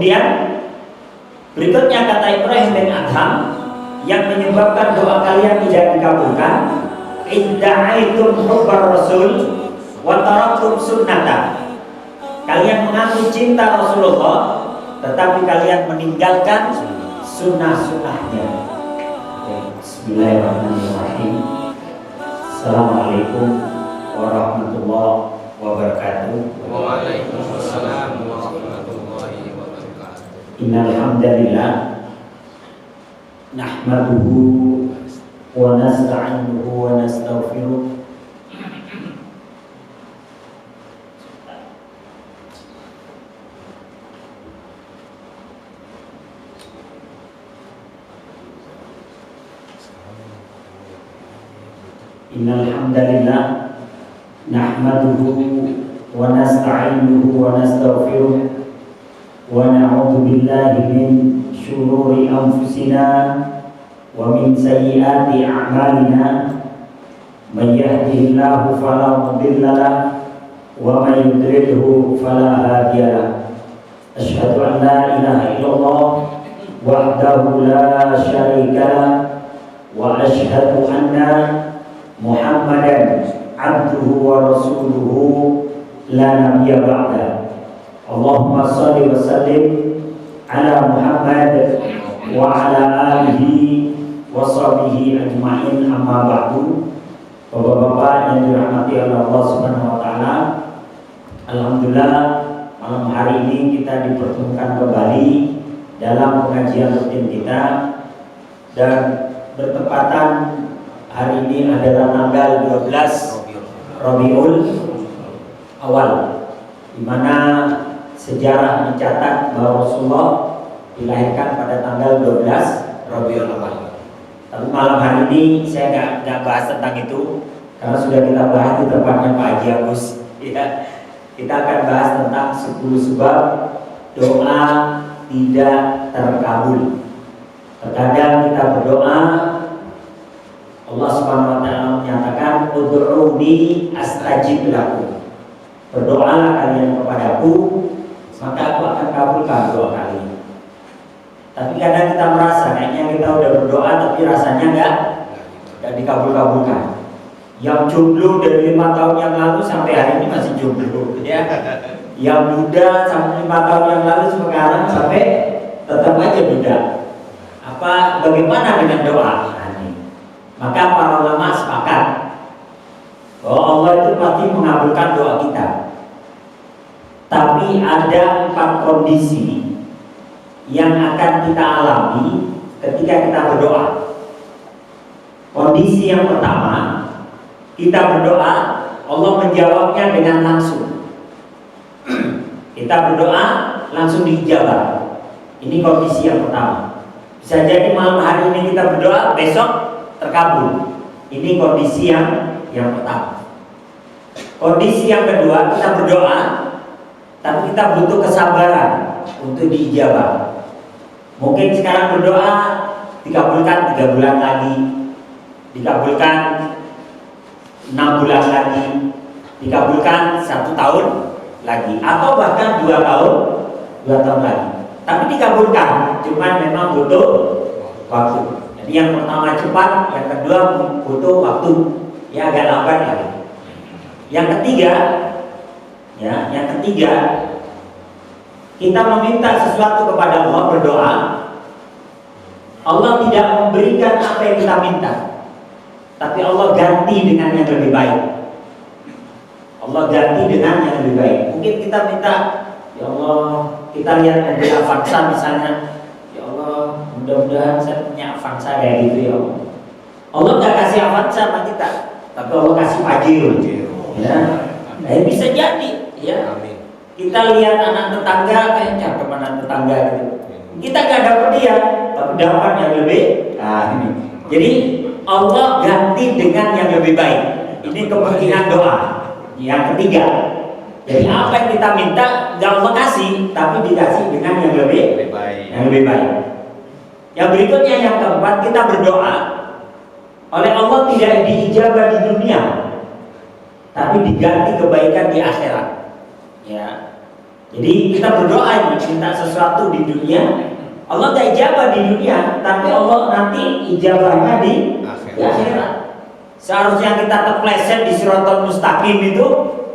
Kemudian berikutnya kata Ibrahim bin Adham, yang menyebabkan doa kalian tidak dikabulkan, idda'aitum hubbar rasul wa taraktum sunnata. Kalian mengaku cinta Rasulullah, tetapi kalian meninggalkan sunnah-sunnahnya. Bismillahirrahmanirrahim. Assalamualaikum warahmatullahi wabarakatuh. Waalaikumsalam warahmatullahi wabarakatuh. Innal hamdalillah nahmaduhu wa nasta'inuhu wa nastaghfiruh. Innal hamdalillah nahmaduhu wa nasta'inuhu wa nastaghfiruh wa na'udzu billahi min syururi anfusina wa min sayyiati a'malina. Man yahdihillahu fala mudilla lahu wa man yudlilhu fala hadiya lahu. Asyhadu an la ilaha illallah wahdahu la syarika lahu wa asyhadu anna Muhammadan abduhu wa rasuluhu la nabiyya ba'da. Allahumma shalli wa sallim ala Muhammad wa ala alihi wa sahbihi ajma'in, amma ba'du. Bapak-bapak yang dirahmati oleh Allah Subhanahu wa taala, alhamdulillah malam hari ini kita dipertemukan kembali dalam pengajian rutin kita, dan bertepatan hari ini adalah tanggal 12 Rabiul Awal, di mana sejarah mencatat bahwa Rasulullah dilahirkan pada tanggal 12 Rabiul Awal. Tapi malam hari ini saya nggak bahas tentang itu, karena sudah kita bahas di tempatnya Pak Haji Agus. Ya, kita akan bahas tentang 10 sebab doa tidak terkabul. Terkadang kita berdoa, Allah Subhanahu wa taala menyatakan ud'uuni astajib lakum. Berdoalah kalian kepadaku, maka aku akan kabulkan doa kalian. Tapi kadang kita merasa kayaknya kita udah berdoa tapi rasanya enggak dikabul-kabulkan. Yang jomblo dari 5 tahun yang lalu sampai hari ini masih jomblo, ya. Yang muda sampai 5 tahun yang lalu sekarang sampai tetap aja muda. Bagaimana dengan doa? Maka para ulama sepakat bahwa Allah itu pasti mengabulkan doa kita. Tapi ada 4 kondisi yang akan kita alami ketika kita berdoa. Kondisi yang pertama, kita berdoa, Allah menjawabnya dengan langsung. Kita berdoa langsung diijabah. Ini kondisi yang pertama. Bisa jadi malam hari ini kita berdoa, besok terkabul. Ini kondisi yang pertama. Kondisi yang kedua, kita berdoa tapi kita butuh kesabaran untuk diijabah. Mungkin sekarang berdoa dikabulkan 3 bulan lagi, dikabulkan 6 bulan lagi, dikabulkan 1 tahun lagi, atau bahkan 2 tahun lagi. Tapi dikabulkan, cuman memang butuh waktu. Jadi yang pertama cepat, yang kedua butuh waktu, ya agak lambat lagi. Yang ketiga, kita meminta sesuatu kepada Allah, berdoa, Allah tidak memberikan apa yang kita minta, tapi Allah ganti dengan yang lebih baik. Allah ganti dengan yang lebih baik. Mungkin kita minta, ya Allah, kita lihat ada Avanza misalnya, ya Allah, mudah-mudahan saya punya Avanza kayak gitu ya Allah. Allah nggak kasih Avanza sama kita, tapi Allah kasih Pajero. Ya, bisa jadi. Ya, kita lihat anak tetangga, kayak cakep anak tetangga gitu. Kita nggak dapat dia, tapi dapat yang lebih. Ini. Jadi Allah ganti dengan yang lebih baik. Ini kemungkinan doa. Yang ketiga, jadi apa yang kita minta nggak Allah kasih, tapi dikasih dengan yang lebih baik. Yang berikutnya, yang keempat, kita berdoa oleh Allah tidak diijabah di dunia, tapi diganti kebaikan di akhirat. Ya, Jadi kita berdoa ini, minta sesuatu di dunia, Allah gak ijabah di dunia, tapi Allah nanti ijabahnya di akhirat. Seharusnya kita terpleset di Siratal Mustaqim itu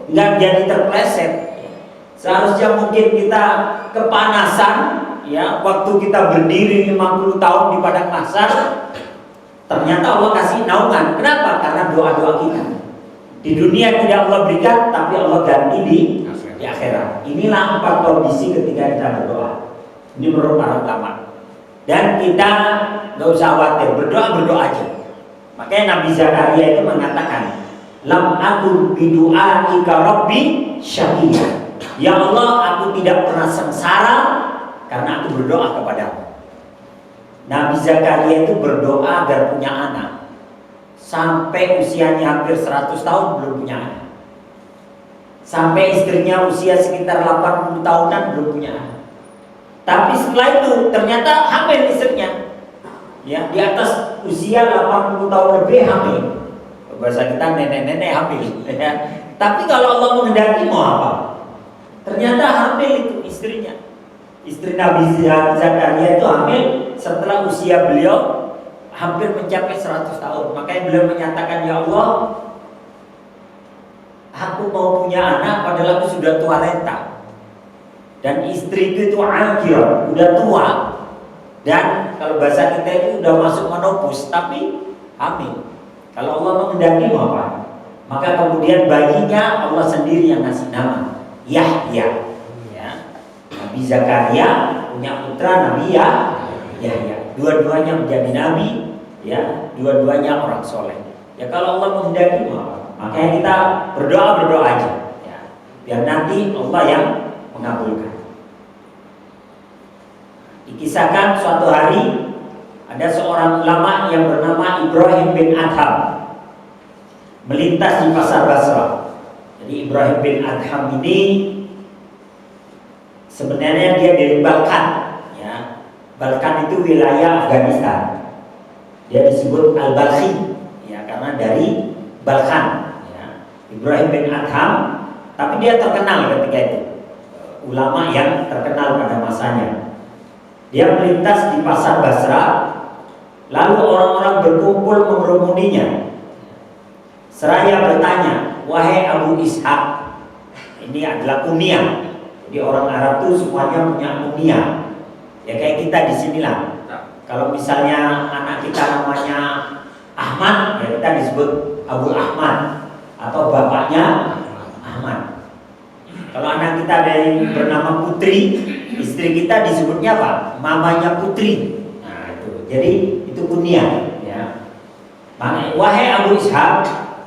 nggak jadi terpleset. Seharusnya mungkin kita kepanasan, ya, waktu kita berdiri 50 tahun di padang mahsyar, ternyata Allah kasih naungan. Kenapa? Karena doa-doa kita. Di dunia tidak Allah berikan, tapi Allah ganti di akhirat. Inilah 4 kondisi ketika kita berdoa. Ini menurut para ulama. Dan kita nggak usah khawatir, berdoa aja. Makanya Nabi Zakaria itu mengatakan, lam aku bidu'aika rabbi syaqiyya. Ya Allah, aku tidak pernah sengsara karena aku berdoa kepadamu. Nabi Zakaria itu berdoa agar punya anak. Sampai usianya hampir 100 tahun belum punya anak. Sampai istrinya usia sekitar 80 tahunan belum punya anak. Tapi setelah itu ternyata hamil istrinya. Ya, di atas usia 80 tahun lebih hamil. Bahasa kita nenek-nenek hamil, ya. Tapi kalau Allah menghendaki mau apa? Ternyata hamil itu istrinya. Istri Nabi Zakaria itu hamil setelah usia beliau hampir mencapai 100 tahun. Makanya beliau menyatakan, ya Allah, aku mau punya anak padahal aku sudah tua renta. Dan istriku itu akhir, udah tua. Dan kalau bahasa kita itu udah masuk menopause, tapi hamil. Kalau Allah menghendaki mau apa? Maka kemudian bayinya Allah sendiri yang ngasih nama Yahya. Ya. Nabi Zakaria punya putra Nabi Yahya. Dua-duanya menjadi nabi, ya. Dua-duanya orang soleh. Ya kalau Allah menghendaki mau apa? Makanya kita berdoa aja. Ya. Biar nanti Allah yang mengabulkan. Dikisahkan suatu hari ada seorang ulama yang bernama Ibrahim bin Adham melintas di pasar Basra. Jadi Ibrahim bin Adham ini sebenarnya dia dari Balkan, ya. Balkan itu wilayah Afghanistan. Dia disebut Al-Balkhi, ya, karena dari Balkan, ya. Ibrahim bin Adham, tapi dia terkenal ketika itu, ulama yang terkenal pada masanya. Dia melintas di pasar Basra, lalu orang-orang berkumpul mengerumuninya. Seraya bertanya, wahai Abu Ishaq, ini adalah kunyah. Jadi orang Arab itu semuanya punya kunyah. Ya kayak kita di sinilah. Kalau misalnya anak kita namanya Ahmad, ya kita disebut Abu Ahmad, atau bapaknya Ahmad. Kalau anak kita dari bernama Putri, istri kita disebutnya apa? Mamanya Putri. Nah itu, jadi itu kunyah, ya. Wahai Abu Ishaq,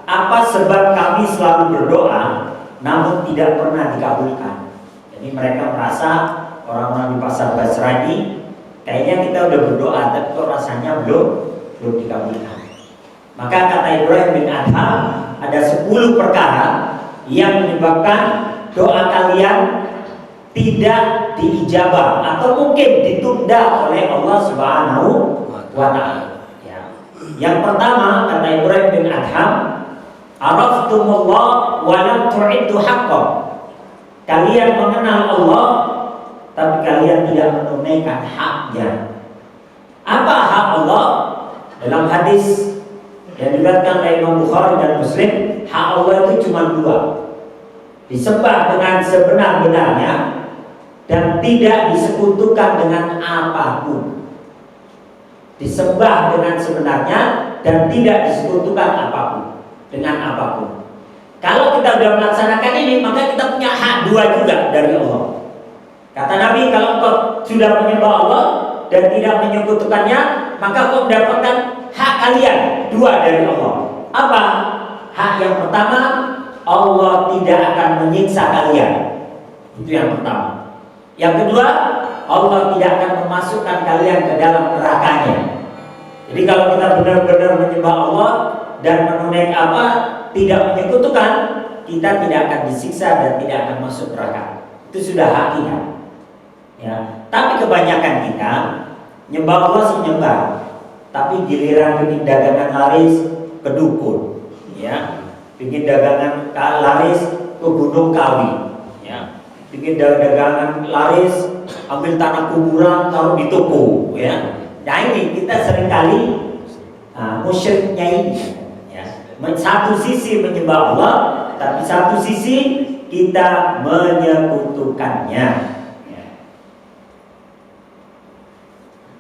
apa sebab kami selalu berdoa namun tidak pernah dikabulkan? Jadi mereka merasa orang-orang di pasar Basra ini kayaknya kita udah berdoa tapi kok rasanya belum dikabulkan. Maka kata Ibrahim bin Adham, ada 10 perkara yang menyebabkan doa kalian tidak diijabah atau mungkin ditunda oleh Allah Subhanahu wa ta'ala. Ya. Yang pertama kata Ibrahim bin Adham, araftumullah wa lam tu'iddu haqqah. Kalian mengenal Allah tapi kalian tidak menunaikan haknya. Apa hak Allah? Dalam hadis yang diriwayatkan oleh Imam Bukhari dan Muslim, hak Allah itu cuma 2. Disembah dengan sebenar-benarnya dan tidak disekutukan dengan apapun. Disembah dengan sebenarnya dan tidak disekutukan apapun dengan apapun. Kalau kita sudah melaksanakan ini, maka kita punya hak 2 juga dari Allah. Kata Nabi, kalau kau sudah menyembah Allah dan tidak menyekutukannya, maka kau mendapatkan hak kalian 2 dari Allah. Apa? Hak yang pertama, Allah tidak akan menyiksa kalian. Itu yang pertama. Yang kedua, Allah tidak akan memasukkan kalian ke dalam nerakanya. Jadi kalau kita benar-benar menyembah Allah dan menunaikan tidak menyekutukan, kita tidak akan disiksa dan tidak akan masuk neraka. Itu sudah hak kita. Ya. Tapi kebanyakan kita nyembah Allah sih nyembah, tapi giliran bikin dagangan laris ke dukun, ya. Bikin dagangan laris ke Gunung Kawi, ya. bikin dagangan laris, ambil tanah kuburan taruh di toko, ya. Nah ini kita seringkali musyriknya ini, ya. Satu sisi menyembah Allah, tapi satu sisi kita menyekutukannya. Ya.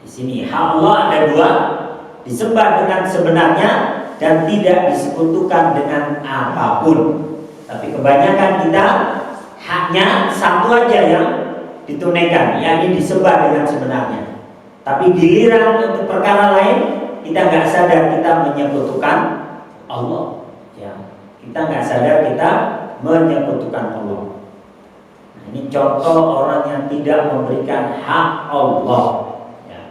Di sini hak Allah ada dua, disembah dengan sebenarnya dan tidak disekutukan dengan apapun. Tapi kebanyakan kita haknya satu aja yang ditunaikan, yakni disembah dengan sebenarnya. Tapi giliran untuk perkara lain kita nggak sadar kita menyekutukan Allah. Ya, kita nggak sadar kita menyekutukan Allah. Nah, ini contoh orang yang tidak memberikan hak Allah. Ya.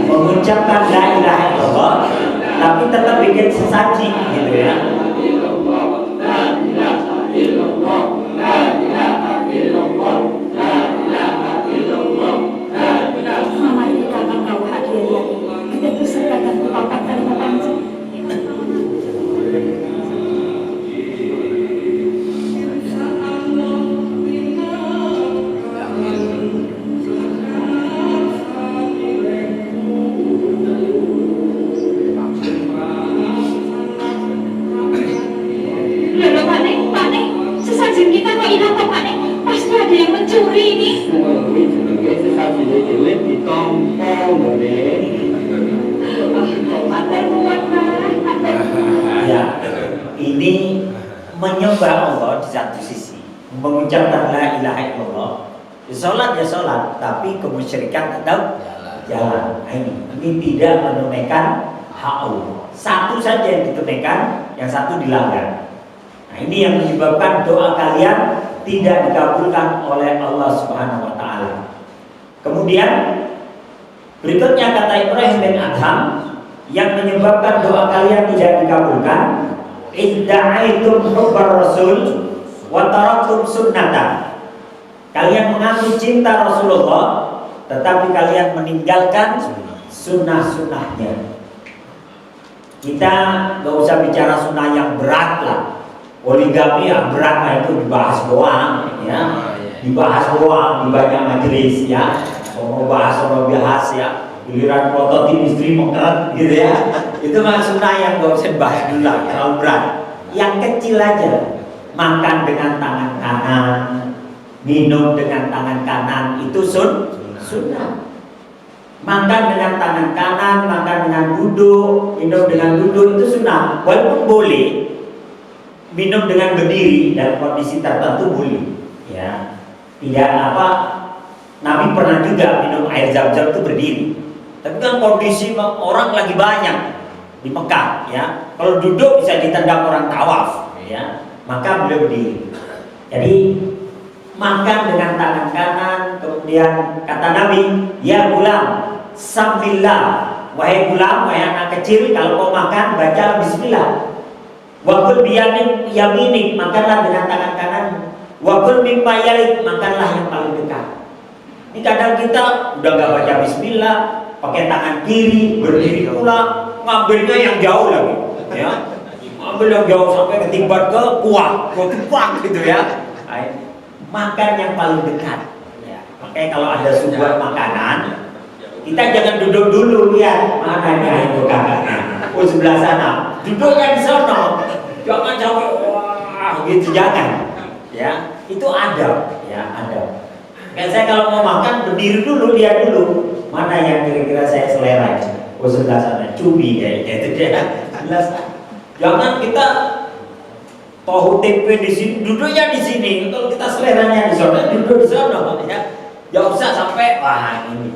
Mengucapkan la ilaha illallah tapi tetap bikin sesaji gitu ya. Ya, ini menyembah Allah di satu sisi, mengucapkan la ilaha illallah. Ya sholat, tapi kemusyrikan tetap jalan. Nah, ini tidak menunaikan hak Allah. Satu saja yang ditunaikan, yang satu dilanggar. Nah, ini yang menyebabkan doa kalian tidak dikabulkan oleh Allah Subhanahu wa taala. Kemudian berikutnya kata Ibrahim bin Adham, yang menyebabkan doa kalian tidak dikabulkan, idda'aitum hubbar rasul wa taraktum sunnata. Kalian mengaku cinta Rasulullah tetapi kalian meninggalkan sunnah-sunnahnya. Kita gak usah bicara sunnah yang berat lah. Poligami yang berat lah, itu dibahas doang ya. Dibahas doang di banyak majelis ya. Mau bahas ya. Giliran prototip istri mengkeret gitu ya, itu mah sunnah yang gak usah bahas dulu lah, terlalu berat. Yang kecil aja, makan dengan tangan kanan, minum dengan tangan kanan, itu sunnah. Makan dengan tangan kanan, makan dengan duduk, minum dengan duduk, itu sunnah. Walaupun boleh minum dengan berdiri dalam kondisi tertentu boleh ya. Tidak apa, Nabi pernah juga minum air zam-zam itu berdiri. Tapi kan kondisi orang lagi banyak di Mekah ya. Kalau duduk bisa ditendang orang tawaf ya. Maka beliau berdiri. Jadi makan dengan tangan kanan, kemudian kata Nabi, ya gulam, sambillah. Wahai gulam, wahai anak kecil, kalau mau makan baca bismillah. Wakul biyamin yaminik, makanlah dengan tangan kanan. Wakul mimma yalik, makanlah yang paling dekat. Ini kadang kita udah gak baca bismillah, pakai tangan kiri, berdiri pula, ngambilnya yang jauh lagi, ya. Ngambil yang jauh sampai ketimbat ke kuah, gitu ya. Makan yang paling dekat. Ya. Makanya kalau ada suguhan makanan, kita jangan duduk dulu lihat mana nih itu kakaknya. Oh sebelah sana, duduknya di sana. Jangan sampai wah gitu, jangan. Ya, itu adab, ya adab. Kayak saya kalau mau makan berdiri dulu, lihat dulu mana yang kira-kira saya selera. Oh sebelah sana, cumi kayaknya itu dia. Jelas. Jangan kita tahu tempe di sini, duduknya di sini. Kalau kita seleranya di sana, duduk di sana, ya. Jangan usah sampai wah ini.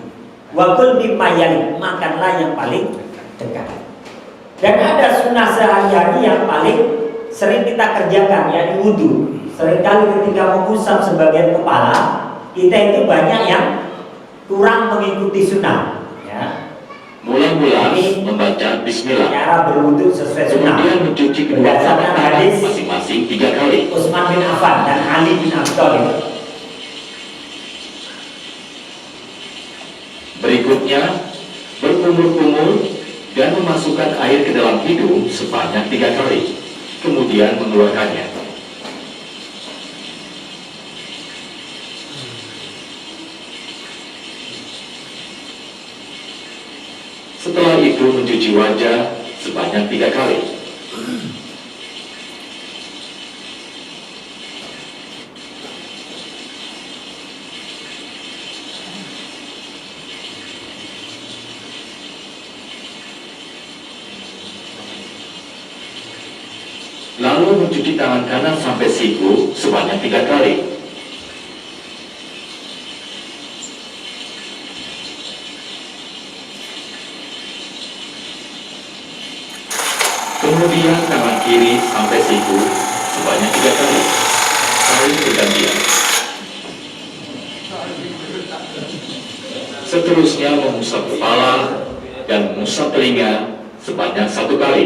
Wakul mimma yalik, makanlah yang paling dekat. Dan ada sunnah sehari-hari yang paling sering kita kerjakan, yakni wudu. Seringkali ketika mengusap sebagian kepala, kita itu banyak yang kurang mengikuti sunnah ya. Mula-mula membaca bismillah, cara berwudu sesuai sunnah kemudian mencuci kedua berdasarkan hadis masing-masing 3 kali. Utsman bin Affan dan Ali bin Abi Thalib. berikutnya, berkumur-kumur dan memasukkan air ke dalam hidung sebanyak 3 kali, kemudian mengeluarkannya. Setelah itu mencuci wajah sebanyak 3 kali. Lalu mencuci tangan kanan sampai siku sebanyak 3 kali. Kemudian tangan kiri sampai siku sebanyak 3 kali, saling bergantian. Seterusnya mengusap kepala dan mengusap telinga sebanyak 1 kali.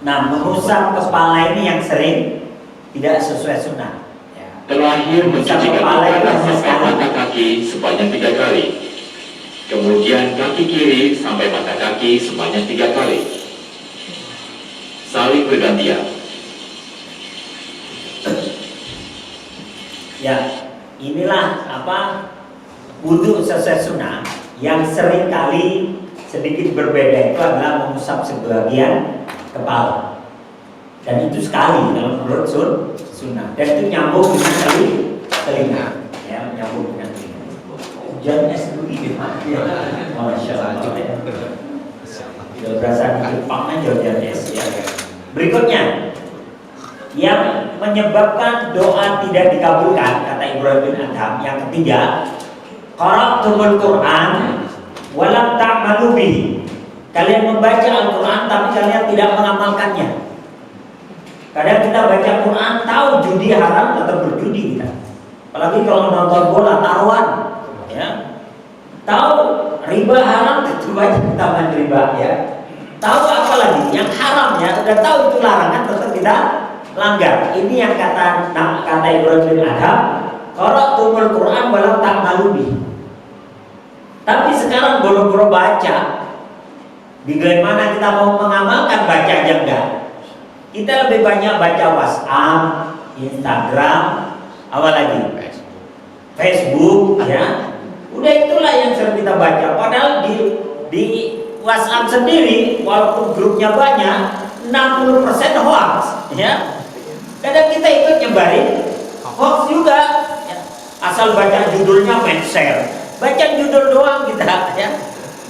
Nah, mengusap kepala ini yang sering tidak sesuai sunnah. Ya. Terakhir mencuci kaki kanan sampai mata kaki sebanyak 3 kali. Kemudian kaki kiri sampai mata kaki sebanyak 3 kali. Saling bergantian. Ya, inilah wudhu sesuai sunnah yang sering kali sedikit berbeda itu adalah mengusap sebagian kepala, dan itu sekali dalam menurut sunnah, dan itu nyambung dengan telinga, ya, nyambung dengan telinga. Hujan es dulu di mana? Masya Allah. Tidak berasa di Jepang aja hujan es ya. Berikutnya, yang menyebabkan doa tidak dikabulkan kata Ibrahim bin Adham yang ketiga, qara'tumul Qur'an walam ta'malu bihi. Kalian membaca Al-Quran tapi kalian tidak mengamalkannya. Kadang kita baca Quran tahu judi haram tetap berjudi kita. Apalagi kalau nonton bola taruhan, ya. Tahu riba haram tetap baca taman riba, ya. Tahu apa lagi yang haram, ya. Udah tahu itu larangan tetap kita langgar. Ini yang kata Ibrahim bin Adham, qara'tumul Quran walam ta'malu bihi. Tapi sekarang boro-boro baca, bagaimana kita mau mengamalkan, baca aja enggak. Kita lebih banyak baca WhatsApp, Instagram, apa lagi? Facebook, ya. Udah itulah yang sering kita baca. Padahal di WhatsApp sendiri, walaupun grupnya banyak, 60% hoax, ya. Kadang kita ikut nyebarin hoax juga, ya. Asal baca judulnya main share, baca judul doang kita, ya.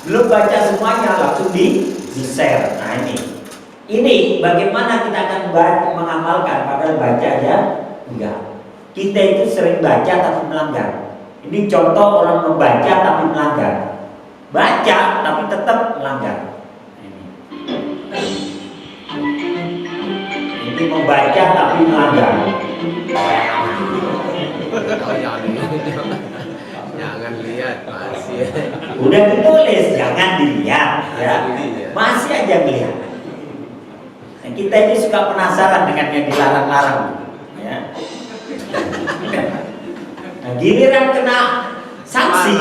Belum baca semuanya langsung di share. Nah ini bagaimana kita akan mengamalkan padahal baca aja enggak. Kita itu sering baca tapi melanggar. Ini contoh orang membaca tapi melanggar, baca tapi tetap melanggar. Ini membaca tapi melanggar. Jangan lihat, masih. Udah ditulis jangan dilihat, ya. Masih aja melihat. Nah, kita ini suka penasaran dengan yang dilarang-larang, ya. Nah, giliran kena sanksi,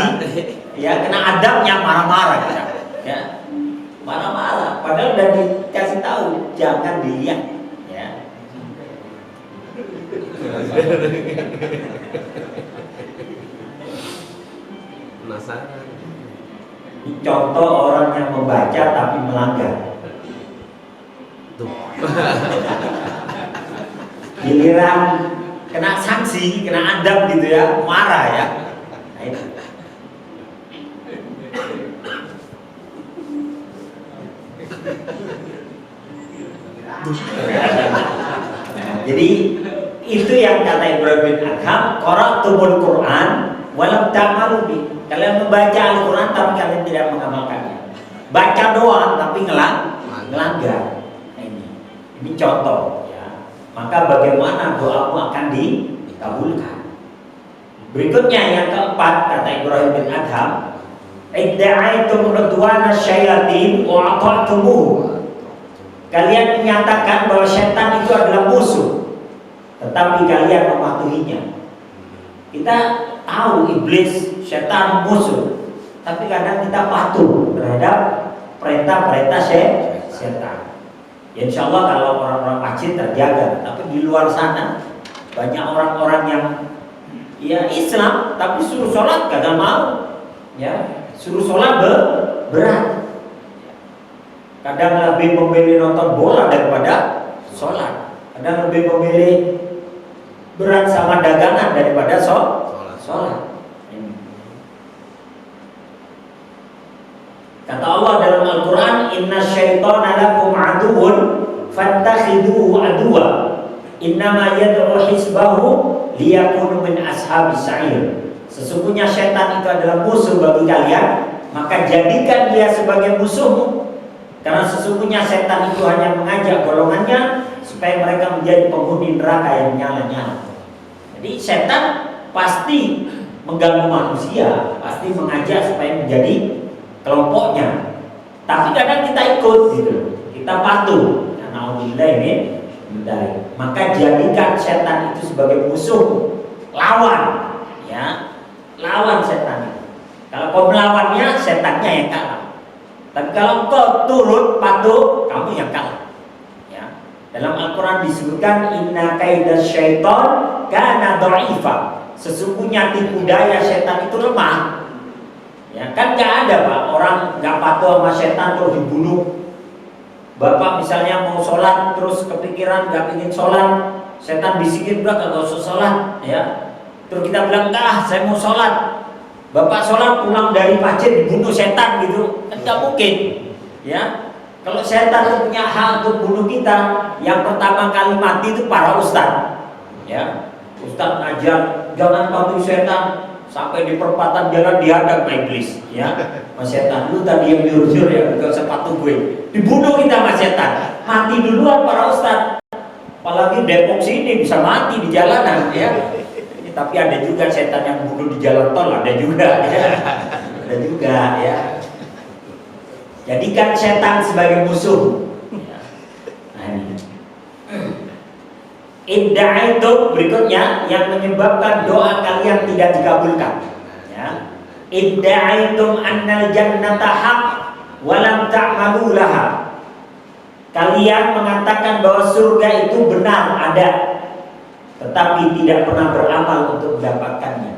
ya, kena adabnya marah-marah kita, ya. Marah-marah, padahal udah dikasih tahu jangan dilihat, ya. Penasaran. Contoh orang yang membaca tapi melanggar. Tuh. Giliran kena sanksi, kena adab gitu ya, marah ya. Nah, itu. Jadi itu yang kata Ibrahim bin Adham, qara'tumul Quran walam ta'malu bi. Kalian membaca Al-Quran tapi kalian tidak mengamalkannya. Baca doang tapi ngelanggar. Nah, ini contoh, ya. Maka bagaimana doamu akan dikabulkan? Berikutnya yang keempat kata Ibrahim bin Adham, idda'aitum ridwana syayatin wa ata'tumuhu. Kalian menyatakan bahwa setan itu adalah musuh, tetapi kalian mematuhinya. Kita tahu iblis, setan musuh, tapi kadang kita patuh terhadap perintah-perintah setan. Ya, insya Allah kalau orang-orang pacin terjaga, tapi di luar sana banyak orang-orang yang ya Islam tapi suruh sholat kagak mau, ya suruh sholat berat. Kadang lebih memilih nonton bola daripada sholat. Kadang lebih memilih berat sama dagangan daripada sholat. Kata Allah dalam Al-Quran, Inna syaitana lakum aduun fattakhiduhu aduwa innama yad'u hisbahu liyakunu min ashabis sa'ir. Sesungguhnya syaitan itu adalah musuh bagi kalian, maka jadikan dia sebagai musuhmu. Karena sesungguhnya setan itu hanya mengajak golongannya supaya mereka menjadi penghuni neraka yang nyala-nyala. Jadi setan pasti mengganggu manusia, pasti mengajak supaya menjadi kelompoknya. Tapi kadang kita ikut gitu, kita patuh. Maka jadikan setan itu sebagai musuh, lawan, ya, lawan setan. Kalau kau melawannya, setannya yang kalah. Tapi kalau kau turut patuh, kamu yang kalah. Ya. Dalam Al-Quran disebutkan inna kaidas syaitan kana dha'ifa. Sesungguhnya tipu daya setan itu lemah. Ya, kan nggak ada Pak orang nggak patuh sama setan terus dibunuh. Bapak misalnya mau sholat terus kepikiran nggak ingin sholat, setan bisikin udah kagak usah sholat, ya. Terus kita bilang enggak, saya mau sholat. Bapak sholat pulang dari masjid dibunuh setan gitu, kan nggak mungkin, ya. Kalau setan itu punya hak untuk bunuh kita, yang pertama kali mati itu para ustadz, ya. Ustadz ngajar jangan patuhi setan, sampai di perempatan jalan dihadap iblis, ya. Mas setan, lu tadi yang jujur ya, gak usah patuh gue. Dibunuh kita mas setan, mati duluan para ustadz. Apalagi Depok sini bisa mati di jalanan, ya. Tapi ada juga setan yang bunuh di jalan tol, ada juga, ya. Ada juga, ya. Jadikan setan sebagai musuh. Nah, ini. Idda'aitum berikutnya yang menyebabkan doa kalian tidak dikabulkan. Ya. Idda'aitum annal jannata haq walam ta'malu laha. Kalian mengatakan bahwa surga itu benar ada, tetapi tidak pernah beramal untuk mendapatkannya.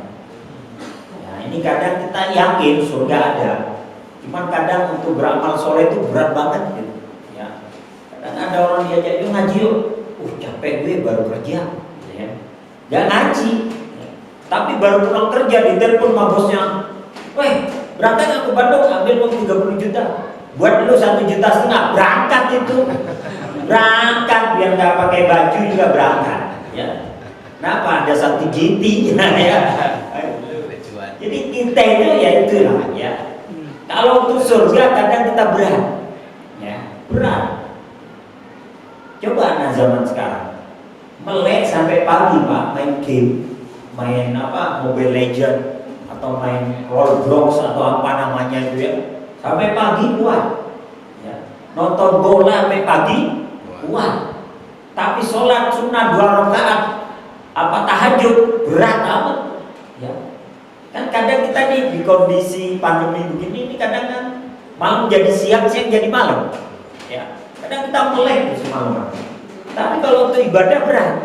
Nah, ini kadang kita yakin surga ada, cuman kadang untuk beramal soleh itu berat banget gitu. Ya. Kadang ada orang diajak yuk ngaji yuk, capek gue baru kerja, ya. Gak ngaji, ya. Tapi baru pulang kerja ditelepon sama bosnya, weh berangkat nggak ke Bandung ambil uang 30 juta, buat lu 1,5 juta, berangkat itu, berangkat biar nggak pakai baju juga berangkat, ya. Kenapa? Ada 1 GT-nya, ya. Jadi kita itu ya itulah, ya. Kalau untuk surga kadang kita berat, ya, berat. Coba anak zaman sekarang melek sampai pagi Pak, main game, main apa Mobile Legend atau main Roblox atau apa namanya itu ya, sampai pagi kuat, ya. Nonton bola sampai pagi kuat. Tapi sholat sunnah 2 rakaat apa tahajud berat amat, ya. Kan kadang kita nih di kondisi pandemi begini ini kadang kan malam jadi siang, siang jadi malam, ya. Kadang kita melek semalaman. Tapi kalau untuk ibadah berat.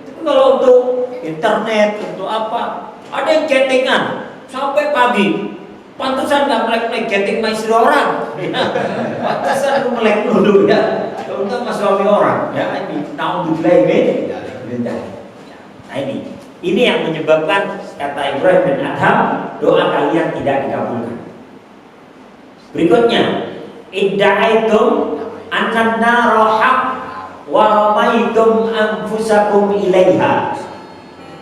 Tapi kalau untuk internet, untuk apa, ada yang chattingan sampai pagi. Pantesan nggak melek-melek chatting sama istri orang. Pantesan lu melek dulu ya. Kalau enggak sama suami orang. Ya ini naudzubillah min. Nah ini yang menyebabkan kata Ibrahim bin Adham doa kalian tidak dikabulkan. Berikutnya, idda'aitum annan nara haq wa ramaitum anfusakum ilaiha.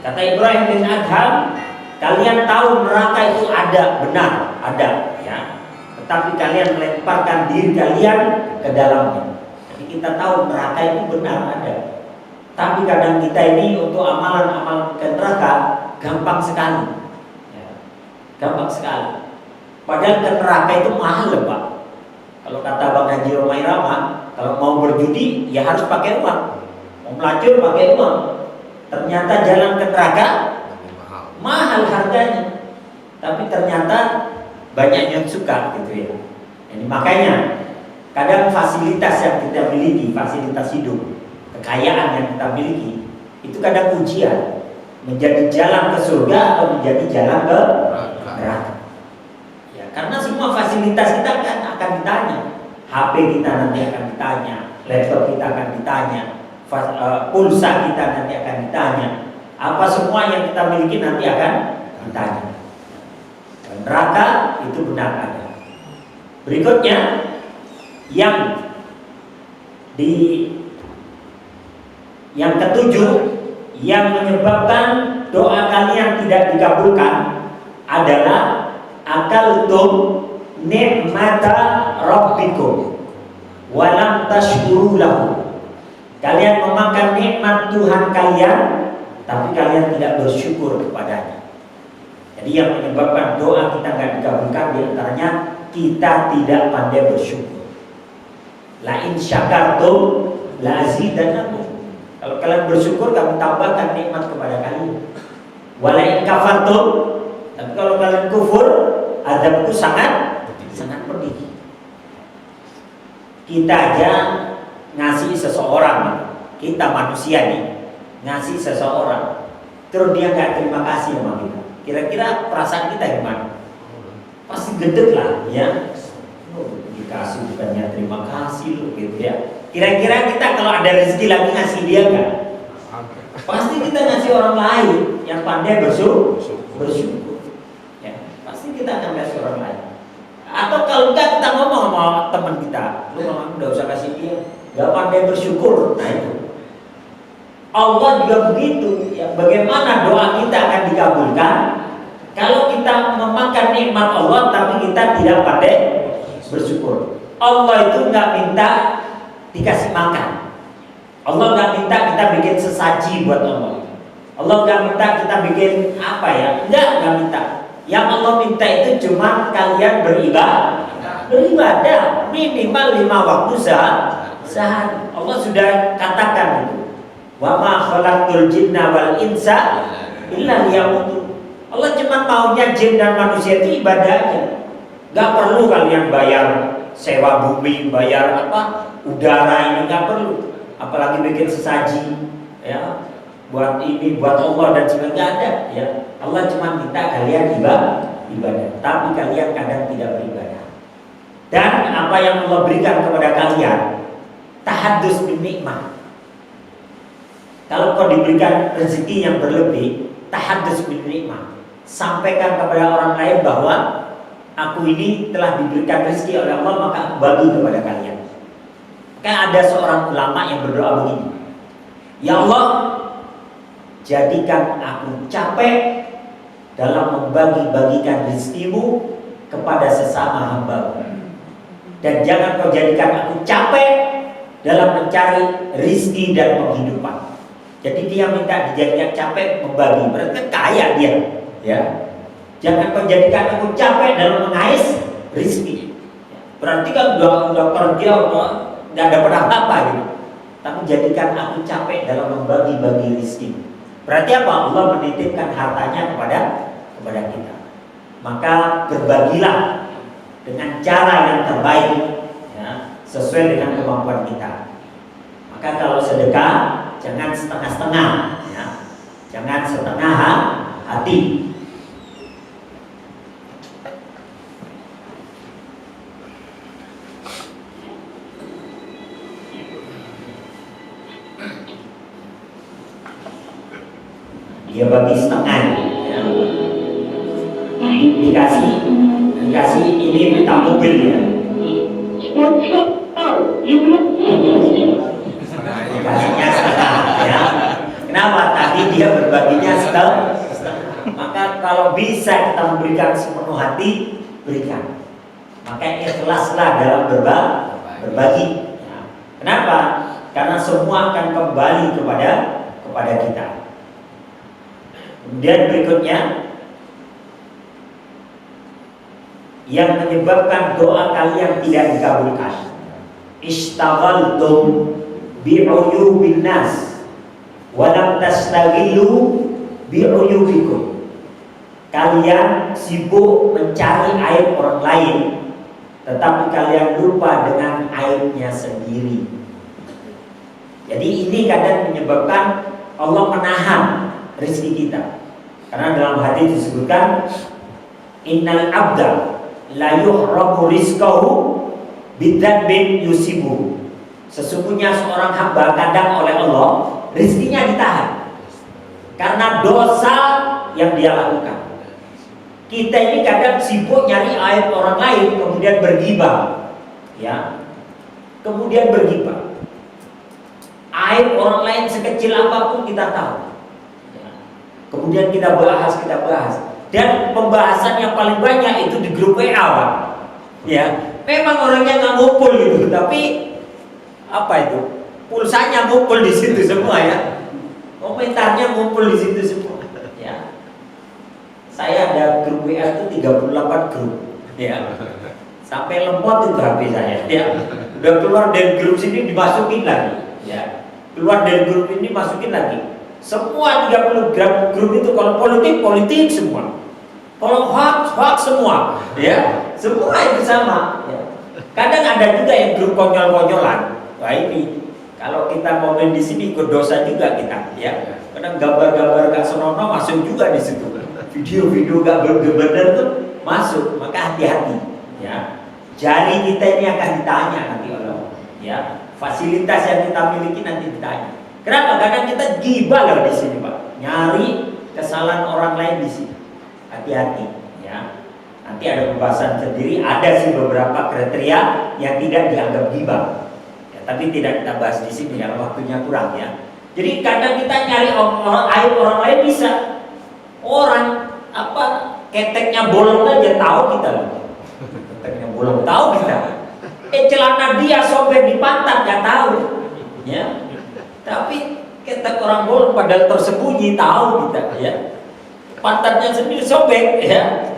Kata Ibrahim bin Adham, kalian tahu neraka itu ada, benar ada, ya. Tetapi kalian melemparkan diri kalian ke dalamnya. Jadi kita tahu neraka itu benar ada. Tapi kadang kita ini untuk amalan-amalan ke neraka gampang sekali, ya. Gampang sekali. Padahal ke neraka itu mahal, Pak. Kalau kata Bang Haji Romai Rama, kalau mau berjudi ya harus pakai uang. Mau melacur pakai uang. Ternyata jalan ke neraka mahal harganya, tapi ternyata banyak yang suka gitu ya. Jadi makanya kadang fasilitas yang kita miliki, fasilitas hidup, kekayaan yang kita miliki, itu kadang ujian, menjadi jalan ke surga atau menjadi jalan ke neraka. Ya, karena semua fasilitas kita akan ditanya. HP kita nanti akan ditanya, laptop kita akan ditanya, pulsa kita nanti akan ditanya, apa semua yang kita miliki nanti akan ditanya. Dan neraka itu benar ada. Berikutnya yang ketujuh, yang menyebabkan doa kalian tidak dikabulkan adalah akaltum ni'mata rabbikum walam tashkuru lahu. Kalian memakan nikmat Tuhan kalian, tapi kalian tidak bersyukur kepadanya. Jadi yang menyebabkan doa kita nggak dikabulkan diantaranya kita tidak pandai bersyukur. La in syakartum la azidannakum. Kalau kalian bersyukur, kami tambahkan nikmat kepada kalian. Wa la in kafartum, tapi kalau kalian kufur, azabku sangat pedih. Kita aja ngasih seseorang, kita manusia nih, ngasih seseorang, terus dia nggak terima kasih sama kita. Kira-kira perasaan kita gimana? Pasti gedeg lah, ya. Dikasih bukannya terima kasih loh, gitu ya. Kira-kira kita kalau ada rezeki lagi ngasih dia nggak? Pasti kita ngasih orang lain yang pandai bersyukur. Ya, pasti kita akan kasih orang lain. Atau kalau enggak kita ngomong sama teman kita, lu udah usah kasih dia, nggak pandai bersyukur. Nah itu. Allah juga begitu. Ya, bagaimana doa kita akan dikabulkan kalau kita memakan nikmat Allah tapi kita tidak pandai bersyukur. Allah itu nggak minta dikasih makan. Allah nggak minta kita bikin sesaji buat Allah. Allah nggak minta kita bikin apa ya? Nggak minta. Yang Allah minta itu cuma kalian beribadah minimal 5 waktu sehari. Allah sudah katakan itu. Wa ma khalaqtul jinna wal insa illa liya'budun. Allah cuma maunya jin dan manusia itu ibadah aja. Nggak perlu kalian bayar sewa bumi, bayar udara, ini nggak perlu. Apalagi bikin sesaji, ya, buat ini, buat Allah dan sebagainya, nggak ada. Ya, Allah cuma minta kalian ibadah, tapi kalian kadang tidak beribadah. Dan apa yang Allah berikan kepada kalian, tahaddus bin nikmah. Kalau kau diberikan rezeki yang berlebih, tahaddus bin nikmah, sampaikan kepada orang lain bahwa aku ini telah diberikan rezeki oleh Allah, maka aku bagi kepada kalian. Kan ada seorang ulama yang berdoa begini, ya Allah, jadikan aku capek dalam membagi-bagikan rezekimu kepada sesama hamba, dan jangan kau jadikan aku capek dalam mencari rezeki dan penghidupan. Jadi dia minta dijadikan capek membagi, berarti kan kaya dia, ya. Jangan kau jadikan aku capek dalam mengais rezeki. Berarti kan udah kerja, nggak dapat apa-apa gitu. Tapi jadikan aku capek dalam membagi-bagi rezeki. Berarti apa? Allah menitipkan hartanya kepada kita. Maka berbagilah dengan cara yang terbaik, ya, sesuai dengan kemampuan kita. Maka kalau sedekah jangan setengah-setengah, ya. Jangan setengah hati. Dia bagi setengah, ya. Dikasih ini minta mobil, ya. Dikasihnya setengah, ya. Kenapa? Tadi dia berbaginya setengah. Maka kalau bisa kita memberikan sepenuh hati, berikan. Maka ikhlaslah dalam berbagi. Ya. Kenapa? Karena semua akan kembali kepada kita. Kemudian berikutnya, yang menyebabkan doa kalian tidak dikabulkan, ishtaghaltum bi'uyubin nas wa lam tastaghillu bi'uyubikum. kalian sibuk mencari aib orang lain, tetapi kalian lupa dengan aibnya sendiri. Jadi ini kadang menyebabkan Allah menahan rezeki kita. Karena dalam hadis disebutkan, innal abda la yuhramu rizqahu bidzanbin yusibu. Sesungguhnya seorang hamba kadang oleh Allah rezekinya ditahan karena dosa yang dia lakukan. Kita ini kadang sibuk nyari aib orang lain, kemudian bergibah, ya, kemudian bergibah. Aib orang lain sekecil apapun kita tahu, ya. Kemudian kita bahas, dan pembahasan yang paling banyak itu di grup WA, Pak. Ya, memang orangnya nggak ngumpul gitu, tapi apa itu? Pulsanya ngumpul di situ semua, ya. Komentarnya ngumpul di situ semua, ya. Saya ada grup WA itu 38 grup, ya. Sampai lemot itu HP saya, ya. Udah keluar dari grup sini dimasukin lagi, ya. Keluar dari grup ini masukin lagi. Semua 30 grup itu kalau politik semua. Kalau hoax semua, ya. Semua itu sama, ya. Kadang ada juga yang grup konyol-konyolan. Wah, ini kalau kita komen di sini ikut dosa juga kita, ya. Kadang gambar-gambar gak senonoh masuk juga di situ. Video-video gak benar tuh masuk, maka hati-hati, ya. Jari kita ini akan ditanya nanti Allah, ya. Fasilitas yang kita miliki nanti ditanya. Kenapa? Kadang kita gibah loh di sini, Pak. Nyari kesalahan orang lain di sini. Hati-hati, ya. Nanti ada pembahasan sendiri. Ada sih beberapa kriteria yang tidak dianggap gibah. Tapi tidak kita bahas di sini karena waktunya kurang, ya. Jadi kadang kita nyari aib orang lain bisa. Orang keteknya bolong aja tahu kita loh. Keteknya bolong tahu kita. Celana dia sobek di pantat nggak tahu, ya. Tapi ketek orang bolong padahal tersembunyi tahu kita, ya. Pantatnya sendiri sobek, ya.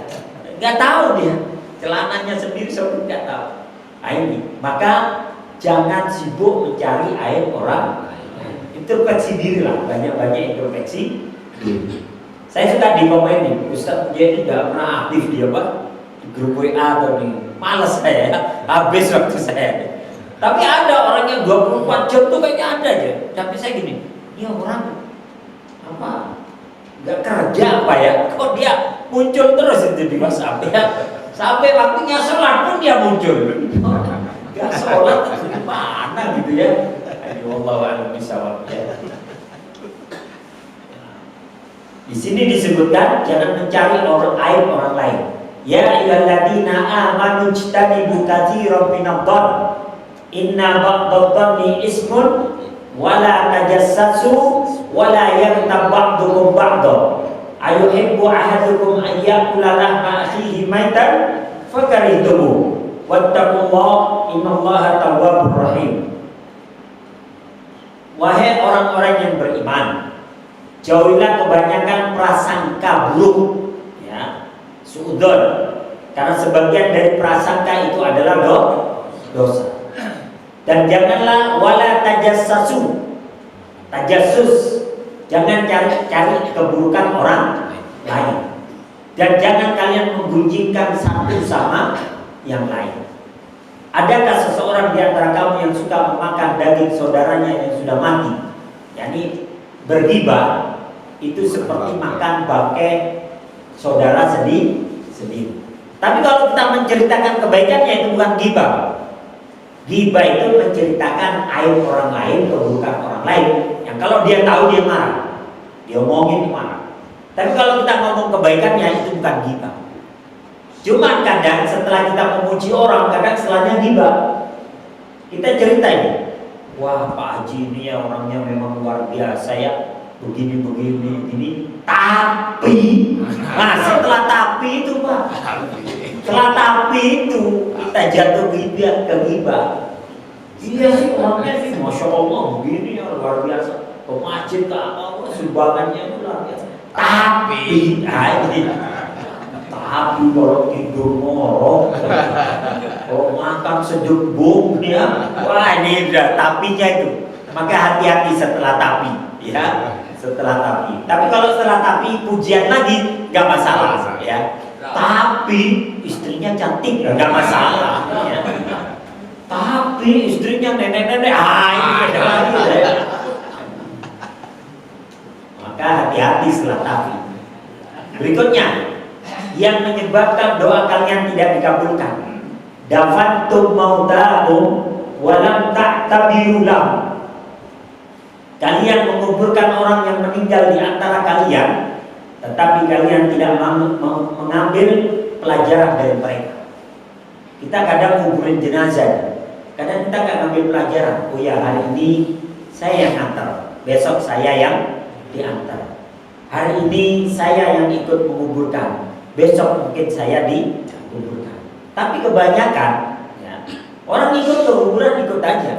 Nggak tahu dia. Celananya sendiri sobek nggak tahu. Nah, ini maka jangan sibuk mencari aib orang. Introspeksi diri lah, banyak-banyak introspeksi. Saya suka dikomenin, Ustaz jadi nggak pernah aktif dia, Pak, di grup WA atau di males saya, habis waktu saya. Tapi ada orang yang 24 jam tuh kayaknya ada aja. Tapi saya gini, ya orang nggak kerja apa ya? Kok dia muncul terus itu di WhatsApp, ya? Sampai waktunya sholat pun dia muncul. Gak sholat di mana gitu, ya. Wallahu a'lam bishawab, ya. Di sini disebutkan jangan mencari aib orang lain. Ya ayyuhalladzina amanu ijtanibu katsiran minadh-dhann inna ba'dadh-dhanni ismun wala tajassasu wala yaghtab ba'dukum ba'dha ayuhibbu ahadukum an ya'kula lahma akhihi maitan fakarihtumu wattaqullaha innallaha tawwabur rahim. Wahai orang-orang yang beriman, jauhilah kebanyakan prasangka buruk, ya, suudzon, karena sebagian dari prasangka itu adalah dosa. Dan janganlah wala tajassasu, tajassus, jangan cari keburukan orang lain. Dan jangan kalian menggunjingkan satu sama yang lain. Adakah seseorang di antara kamu yang suka memakan daging saudaranya yang sudah mati? Yani bergibah itu seperti makan bangkai saudara sendiri. Tapi kalau kita menceritakan kebaikannya itu bukan gibah. Gibah itu menceritakan aib orang lain, keburukan orang lain. Yang kalau dia tahu dia marah, dia omongin marah. Tapi kalau kita ngomong kebaikannya itu bukan gibah. Cuma kadang setelah kita memuji orang, kadang setelahnya gibah. Kita cerita ini, wah Pak Haji ini ya orangnya memang luar biasa ya, begini. Tapi, nah setelah tapi itu Pak, setelah tapi itu kita jatuh ke gibah. Iya sih orangnya sih, masya Allah begini ya luar biasa. Pemajin ke apa, sumbangannya itu luar biasa. Tapi, tapi kalau tidur ngorok, kalau makan sedembung, ya, wah ini udah tapinya itu. Maka hati-hati setelah tapi, ya. setelah tapi. Tapi kalau setelah tapi pujian lagi nggak masalah ya. Tapi istrinya cantik nggak masalah ya. Tapi istrinya nenek-nenek, ini beda lagi ya. Maka hati-hati setelah tapi. Berikutnya, yang menyebabkan doa kalian tidak dikabulkan. Dafantum mautakum walam ta'tabiru lahum. Kalian menguburkan orang yang meninggal di antara kalian, tetapi kalian tidak mengambil pelajaran dari mereka. Kita kadang kuburin jenazah, kadang kita nggak ngambil pelajaran. Oh ya, hari ini saya yang antar, besok saya yang diantar. Hari ini saya yang ikut menguburkan, besok mungkin saya dikuburkan. Tapi kebanyakan ya, orang ikut ke kuburan ikut aja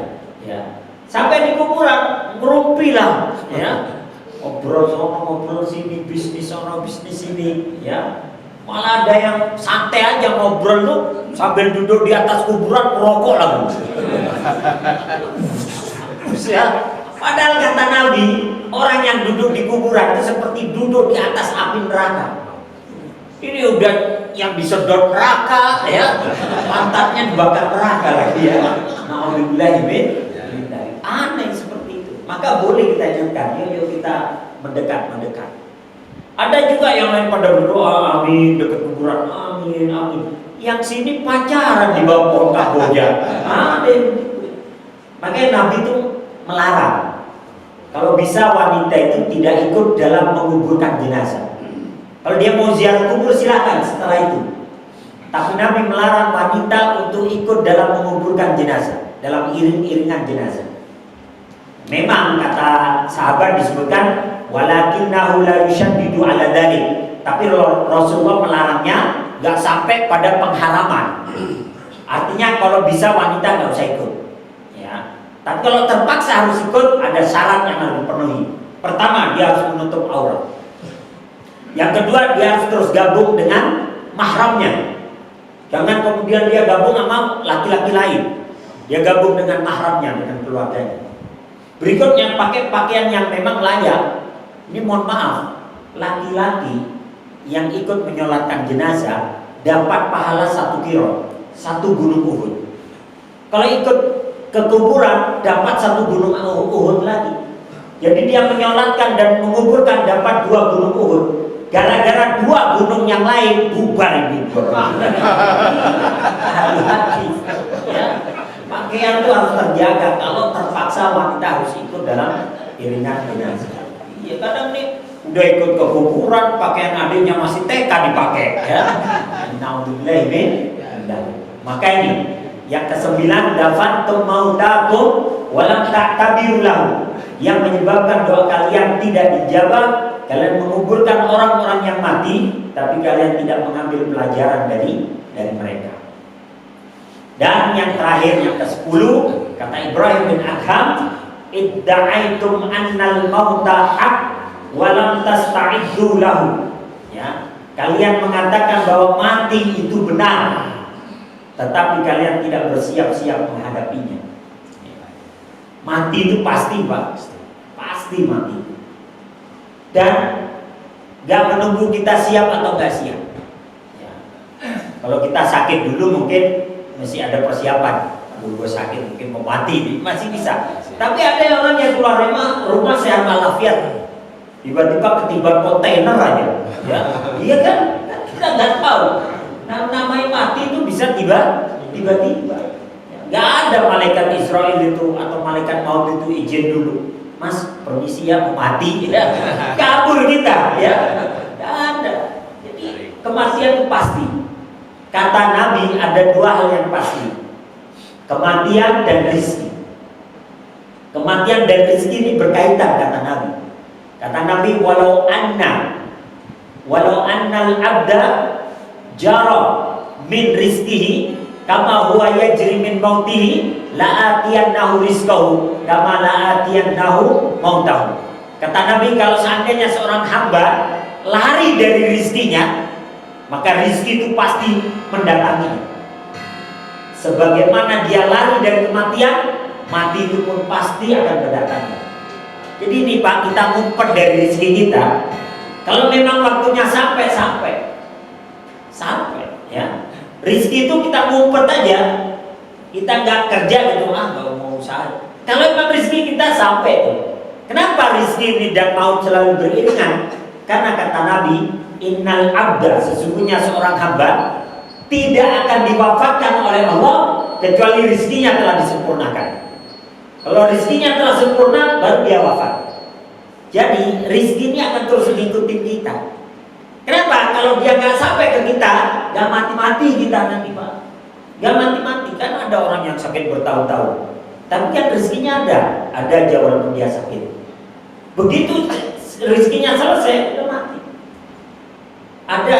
ya. Sampai di kuburan ngerumpi lah ya. Ngobrol sono, ngobrol sini, bisnis sono, bisnis sini ya. Malah ada yang santai aja ngobrol tuh sambil duduk di atas kuburan merokok lagi. Ya. Padahal kata Nabi, orang yang duduk di kuburan itu seperti duduk di atas api neraka. Ini udah yang disedot neraka ya, pantatnya dibakar neraka lagi ya. Alhamdulillah ini aneh seperti itu. Maka boleh kita ingatkan, yuk kita mendekat. Ada juga yang lain pada berdoa, amin, dekat kuburan, amin. Yang sini pacaran di bawah pohon kamboja. Makanya Nabi itu melarang. Kalau bisa wanita itu tidak ikut dalam menguburkan jenazah. Kalau dia mau ziarah kubur silakan setelah itu. Tapi Nabi melarang wanita untuk ikut dalam menguburkan jenazah, dalam iring-iringan jenazah. Memang kata sahabat disebutkan walakinnahu la yushaddidu ala dzalik. Tapi Rasulullah melarangnya nggak sampai pada pengharaman. Artinya kalau bisa wanita nggak usah ikut. Ya. Tapi kalau terpaksa harus ikut, ada syarat yang harus dipenuhi. Pertama, dia harus menutup aurat. Yang kedua, dia harus terus gabung dengan mahramnya. Jangan kemudian dia gabung sama laki-laki lain. Dia gabung dengan mahramnya, dengan keluarganya. Berikutnya, pakai pakaian yang memang layak. Ini mohon maaf, laki-laki yang ikut menyolatkan jenazah dapat pahala 1 kilo, 1 gunung Uhud. Kalau ikut ke kuburan dapat 1 gunung Uhud lagi. Jadi dia menyolatkan dan menguburkan dapat 2 gunung Uhud. Gara-gara 2 gunung yang lain bubar ini. Hati-hati ya. Pakaian itu harus terjaga. Kalau terpaksa wanita harus ikut dalam iringan jenazah. Ya kadang nih udah ikut ke kuburan, pakaian adiknya masih TK dipakai ya. Naudzubillah ini. Maka ini yang ke-9, dafantum mautakum walam ta'tabiru lahu. Yang menyebabkan doa kalian tidak dijawab, kalian menguburkan orang-orang yang mati, tapi kalian tidak mengambil pelajaran dari mereka. Dan yang terakhir, yang ke-10, kata Ibrahim bin Adham, idda'aitum annal mauta haq walam tasta'iddu lahu. Ya, kalian mengatakan bahwa mati itu benar, tetapi kalian tidak bersiap-siap menghadapinya. Mati itu pasti, Pak. Pasti mati. Dan gak menunggu kita siap atau gak siap ya. Kalau kita sakit dulu mungkin masih ada persiapan. Gue sakit mungkin mau mati, masih bisa. Tapi ada orang yang keluar rumah sehat walafiat, tiba-tiba ketiban kontainer aja ya. Iya kan? Kita gak tahu. Namanya mati itu bisa tiba-tiba. Gak ada malaikat Israel itu atau malaikat maut itu izin dulu, Mas permisi ya mau mati ya. Kabur kita ya. Gak ada. Jadi kematian itu pasti. Kata Nabi ada 2 hal yang pasti, kematian dan rezeki. Kematian dan rezeki ini berkaitan kata Nabi. Kata Nabi walau annal abda jara min rizkihi kama huwa yajri min mautihi la'atiyannahu rizqahu kama la'atiyannahu mautahu. Kata Nabi, kalau seandainya seorang hamba lari dari rizkinya, maka rizki itu pasti mendatangi. Sebagaimana dia lari dari kematian, mati itu pun pasti akan mendatangi. Jadi ini Pak, kita ngumpet dari rezeki kita. Kalau memang waktunya sampai ya. Rezeki itu kita ngumpet aja. Kita nggak kerja gitu, nggak mau usaha. Kalau memang rezeki kita sampai tuh. Kenapa rezeki ini dan maut selalu beriringan? Karena kata Nabi, innal abda, sesungguhnya seorang hamba tidak akan diwafatkan oleh Allah kecuali rezekinya telah disempurnakan. Kalau rezekinya telah sempurna, baru dia wafat. Jadi rezeki ini akan terus mengikuti kita. Kenapa? Kalau dia nggak sampai ke kita, nggak mati-mati kita nanti Pak. Nggak mati-mati, kan ada orang yang sakit bertahun-tahun. Tapi kan rezekinya ada aja walaupun dia sakit. Begitu rezekinya selesai, udah mati.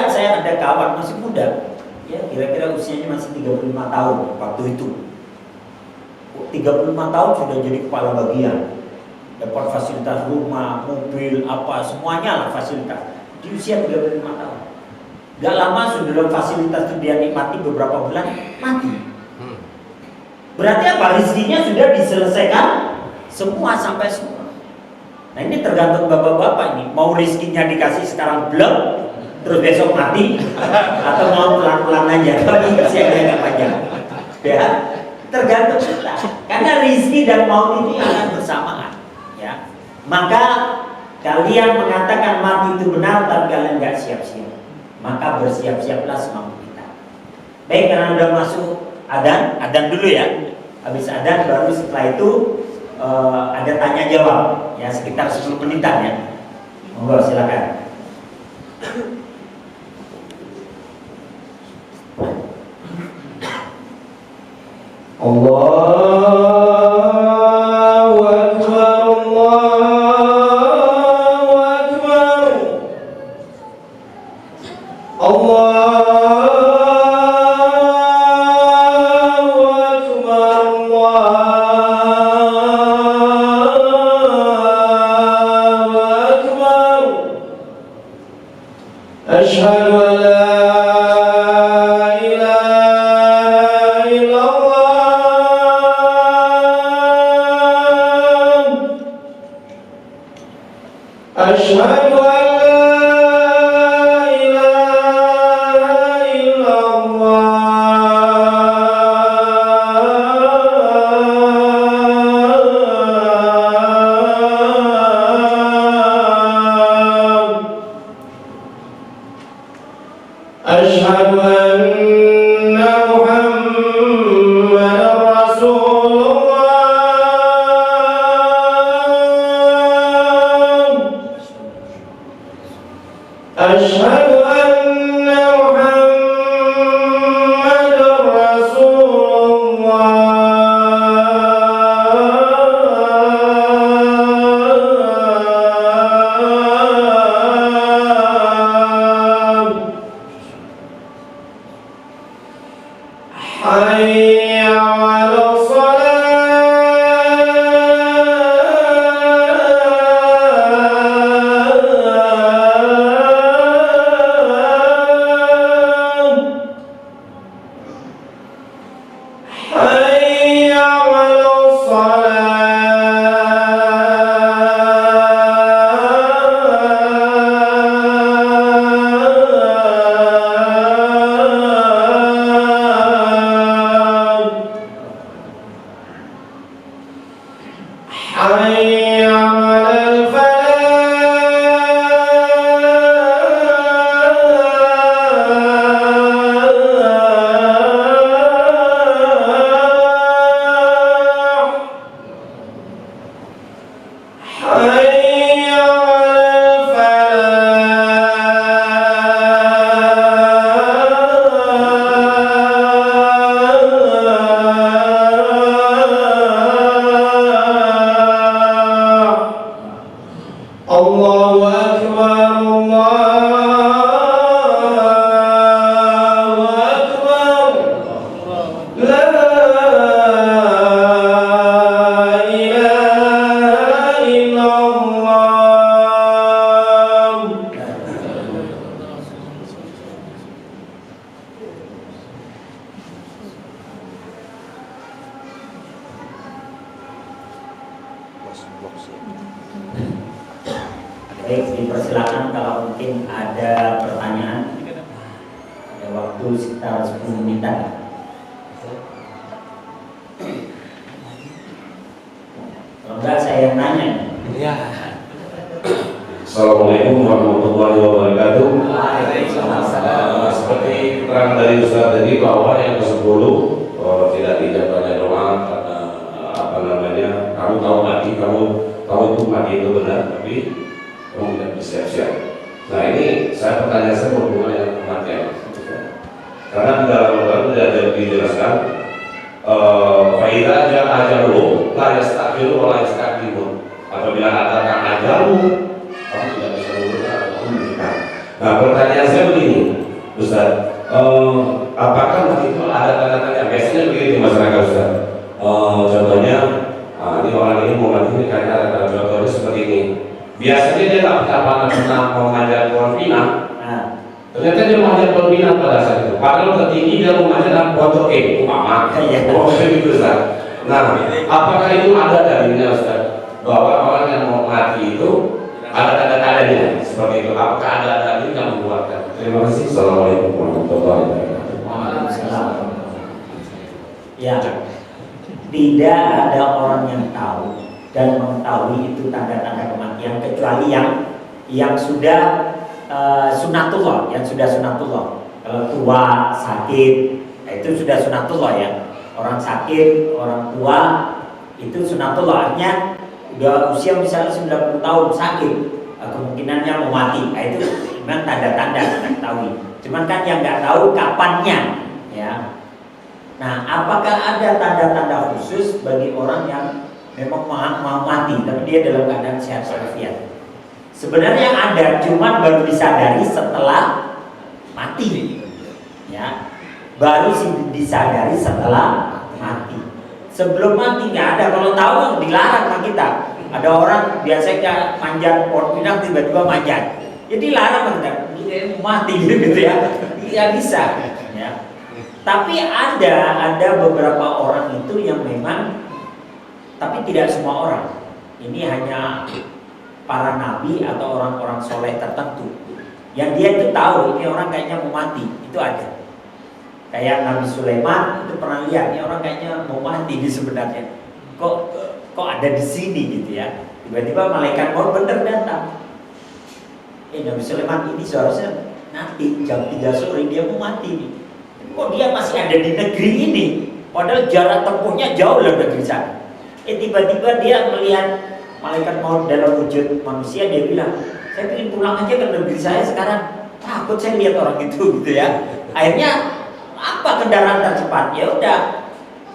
Saya ada kawan masih muda, ya kira-kira usianya masih 35 tahun waktu itu. 35 tahun sudah jadi kepala bagian, dapat fasilitas rumah, mobil, apa semuanya lah fasilitas. Di usia 35 tahun, gak lama sudah fasilitas itu dia nikmati beberapa bulan mati. Berarti apa? Rezekinya sudah diselesaikan sampai semua. Nah ini tergantung bapak-bapak ini, mau rezekinya dikasih sekarang belum, terus besok mati, atau mau pelan-pelan aja, tapi usianya gak panjang. Ya, tergantung kita. Karena rezeki dan maut ini akan bersamaan. Ya, maka kalian mengatakan mati itu benar, tapi kalian nggak siap-siap. Maka bersiap-siaplah semampu kita. Baik, karena udah masuk adan dulu ya. Habis adan baru setelah itu ada tanya jawab. Ya sekitar 10 menitan ya. Monggo silakan. Allahu Akbar, Allahu Akbar, Allahu Akbar, Allahu Akbar. Asyhadu an la أشهد أن لا إله إلا الله أشهد أن محمدا رسول الله أشهد أن محمدا رسول الله حي على الصلاة حي على الصلاة حي على الفلاح حي على الفلاح الله أكبر الله أكبر لا إله إلا الله Baik, dipersilakan kalau mungkin ada pertanyaan. Ada waktu sekitar 10 menitan. Kalau enggak saya yang nanya. Ya. Assalamualaikum warahmatullahi wabarakatuh. Seperti keterangan dari Ustaz tadi bahwa yang ke-10 tidak dijawabnya doang karena kamu tahu mati, kamu tahu itu mati itu benar, tapi kamu tidak bersiap-siap. Nah ini pertanyaan saya berhubungan dengan kematian. Karena di dalam Al-Quran tidak dijelaskan faida aja ajalu la yastaqilu wa la yastaqdimun. Apabila katakan ajalu, kamu tidak bisa menguruskan atau kamu meninggal. Nah pertanyaan saya begini, Ustaz, apakah mati itu ada tanda-tanda? Biasanya begini di masyarakat, Ustaz. Contohnya, ini orang ini mau mati karena ada contohnya seperti ini. Biasanya dia tak pernah mengajar pohon pinang. Ternyata dia mengajar pohon pinang pada saat itu. Padahal tertinggi dia mengajar dalam pojok umpama. Gitu, Ustaz. Nah, apakah itu ada dalilnya, Ustaz? Bahwa orang yang mau mati itu ada tanda-tandanya seperti itu. Apakah ada dalil yang membuatkan? Terima kasih. Assalamualaikum warahmatullahi wabarakatuh. Waalaikumsalam. Ya, tidak ada orang yang tahu dan mengetahui itu tanda-tanda kematian kecuali yang sudah sunatullah, yang sudah sunatullah. Kalau tua, sakit, itu sudah sunatullah ya. Orang sakit, orang tua itu sunatullah, artinya udah usia misalnya 90 tahun sakit, kemungkinannya mau mati. Nah, itu memang tanda-tanda kita ketahui. Cuman kan yang nggak tahu kapannya, ya. Nah, apakah ada tanda-tanda khusus bagi orang yang memang mau mati, tapi dia dalam keadaan sehat walafiat? Sebenarnya ada, cuman baru disadari setelah mati, ya. Baru disadari setelah mati. Sebelum mati nggak ada. Kalau tahu dilarang sama kita. Ada orang biasanya manjat pohon pinang tiba-tiba manjat. Jadi larang kita. Dia mati gitu ya. Tidak bisa. Ya. Tapi ada beberapa orang itu yang memang, tapi tidak semua orang. Ini hanya para nabi atau orang-orang soleh tertentu. Yang dia itu tahu ini orang kayaknya mau mati. Itu ada. Kayak Nabi Sulaiman itu pernah lihat ini orang kayaknya mau mati di sebenarnya. Kok ada di sini gitu ya. Tiba-tiba malaikat maut bener datang. Nabi Sulaiman ini seharusnya nanti jam 3 sore dia mau mati nih. Kok dia masih ada di negeri ini? Padahal jarak tempuhnya jauh dari negeri sana. Tiba-tiba dia melihat malaikat maut dalam wujud manusia, dia bilang, saya ingin pulang aja ke negeri saya sekarang. Takut saya lihat orang itu gitu ya. Akhirnya apa kendaraan tercepat? Ya udah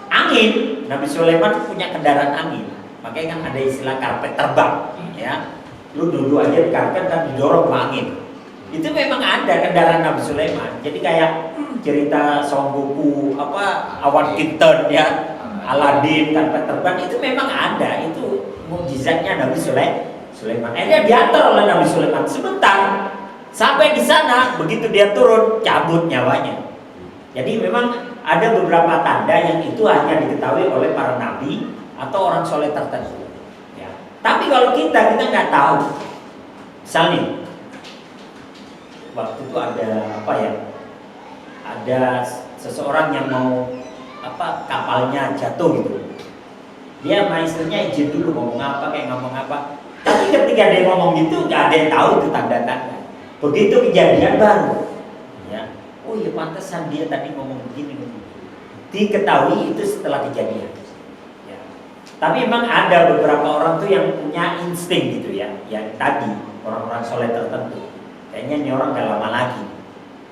angin. Nabi Sulaiman punya kendaraan angin. Makanya kan ada istilah karpet terbang, ya. Lu duduk aja di karpet kan didorong ke angin. Itu memang ada kendaraan Nabi Sulaiman. Jadi kayak cerita Son Goku, awan kinten ya, Aladin, karpet terbang itu memang ada. Itu mukjizatnya Nabi Sulaiman. Dia diantar oleh Nabi Sulaiman sebentar. Sampai di sana begitu dia turun cabut nyawanya. Jadi memang ada beberapa tanda yang itu hanya diketahui oleh para nabi atau orang soleh tertentu. Ya. Tapi kalau kita nggak tahu. Misalnya, waktu itu ada ada seseorang yang mau kapalnya jatuh gitu. Dia sama istrinya izin dulu ngomong apa. Tapi ketika dia ngomong gitu nggak ada yang tahu itu tanda-tanda. Begitu kejadian baru. Ya. Oh ya pantesan dia tadi ngomong begini. Diketahui itu setelah kejadian. Ya. Tapi memang ada beberapa orang tuh yang punya insting gitu ya. Yang tadi orang-orang soleh tertentu. Kayaknya ini orang gak lama lagi.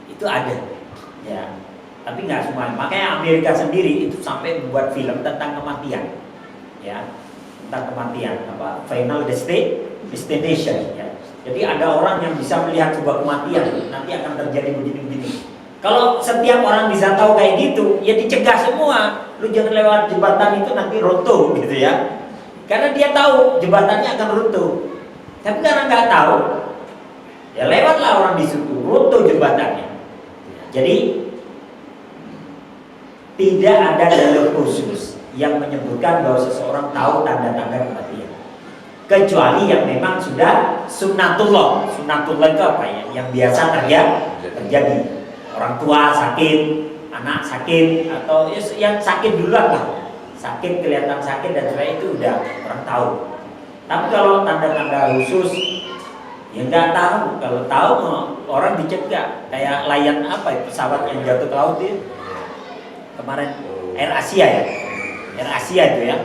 Itu ada. Ya. Tapi nggak semua. Makanya Amerika sendiri itu sampai membuat film tentang kematian. Ya. Tentang kematian. Final Destination. Ya. Jadi ada orang yang bisa melihat sebuah kematian. Nanti akan terjadi begini-begini. Kalau setiap orang bisa tahu kayak gitu, ya dicegah semua. Lu jangan lewat jembatan itu nanti runtuh gitu ya. Karena dia tahu jembatannya akan runtuh. Tapi karena nggak tahu, ya lewatlah orang di situ, runtuh jembatannya. Jadi tidak ada dalil khusus yang menyebutkan bahwa seseorang tahu tanda-tanda kematian. kecuali yang memang sudah sunnatullah. Sunnatullah itu apa ya? Yang biasa terjadi. Orang tua sakit, anak sakit, atau yang sakit duluan lah. Sakit, kelihatan sakit dan sebagainya, itu udah orang tahu. Tapi kalau tanda-tanda khusus, ya nggak tahu. Kalau tahu orang dicegah. Kayak Lion apa ya, pesawat yang jatuh ke laut itu kemarin, Air Asia ya, Air Asia itu ya.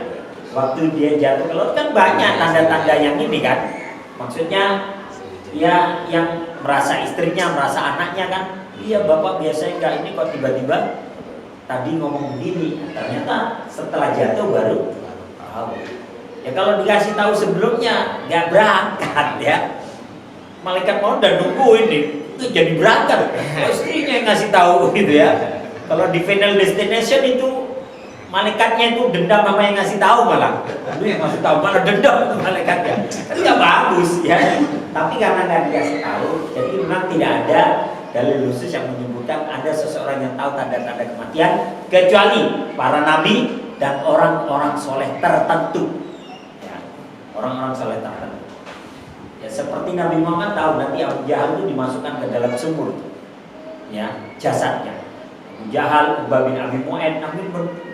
Waktu dia jatuh ke laut kan banyak tanda-tanda yang ini kan. Maksudnya ya yang merasa istrinya, merasa anaknya kan, iya bapak biasanya nggak ini kok tiba-tiba tadi ngomong begini. Ternyata setelah jatuh baru tahu. Ya kalau dikasih tahu sebelumnya nggak berangkat ya. Malaikat maut dan nungguin nih, itu jadi berangkat. Istrinya yang ngasih tahu gitu ya. Kalau di Final Destination itu malaikatnya itu dendam sama yang ngasih tahu malah. Lu yang ngasih tahu malah dendam itu malaikatnya. Itu nggak bagus ya. Tapi karena nggak dikasih tahu, jadi memang tidak ada dalil khusus yang menyebutkan ada seseorang yang tahu tanda-tanda kematian kecuali para nabi dan orang-orang soleh tertentu. Ya, orang-orang soleh tertentu. Ya, seperti Nabi Muhammad tahu nanti Abu Jahal itu dimasukkan ke dalam sumur, ya jasadnya. Abu Jahal, Ubay bin Abi Mu'aid, Nabi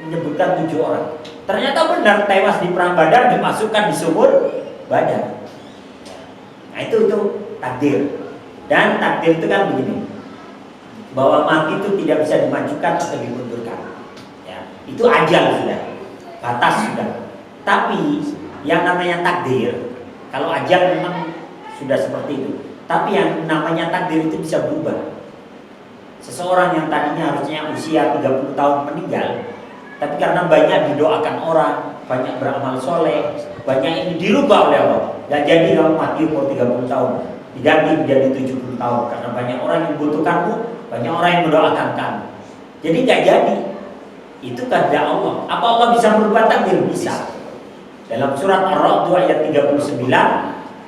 menyebutkan 7 orang. Ternyata benar tewas di perang Badar, dimasukkan di sumur Badar. Nah itu takdir. Dan takdir itu kan begini, bahwa mati itu tidak bisa dimajukan atau dimundurkan. Ya, itu ajal sudah, batas sudah. Tapi yang namanya takdir, kalau ajal memang sudah seperti itu. Tapi yang namanya takdir itu bisa berubah. Seseorang yang tadinya harusnya usia 30 tahun meninggal, tapi karena banyak didoakan orang, banyak beramal soleh, banyak ini dirubah oleh Allah. Gak jadi kamu mati umur 30 tahun, diganti menjadi 70 tahun. Karena banyak orang yang membutuhkanmu, banyak orang yang mendoakan kamu. Jadi gak jadi. Itu kehendak Allah. Apa Allah bisa merubah takdir? Bisa. Dalam surat Ar-Ra'd ayat 39,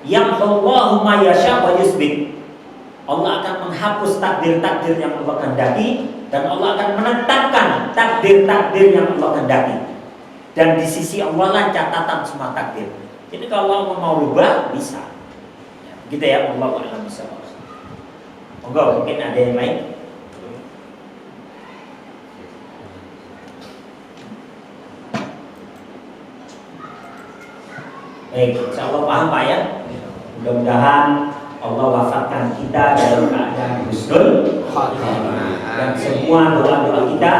yang Allahu ma yasha wa yusbit. Allah akan menghapus takdir-takdir yang Allah kehendaki dan Allah akan menetapkan takdir-takdir yang Allah kehendaki. Dan di sisi Allah lah catatan semua takdir. Jadi kalau Allah mau rubah bisa. Gitu ya, Allah a'lam bishawab. Enggak, mungkin ada yang lain. Baik, insyaallah paham Pak ya. Mudah-mudahan Allah wafatkan kita dalam keadaan husnul khatimah dan semua doa-doa kita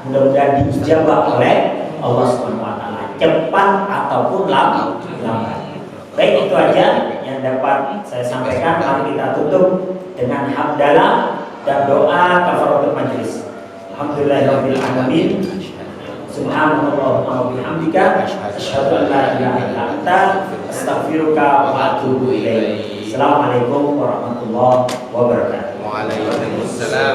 mudah-mudahan diijabah oleh Allah Subhanahu wa taala, cepat ataupun lambat. Baik, itu aja yang dapat saya sampaikan. Mari kita tutup dengan hamdalah dan doa kafaratul majelis. Alhamdulillahirabbil alamin. Subhanallah wa bihamdika asyhadu an la ilaha illa anta astaghfiruka wa atubu ilaik. Assalamualaikum warahmatullahi wabarakatuh. Waalaikumsalam.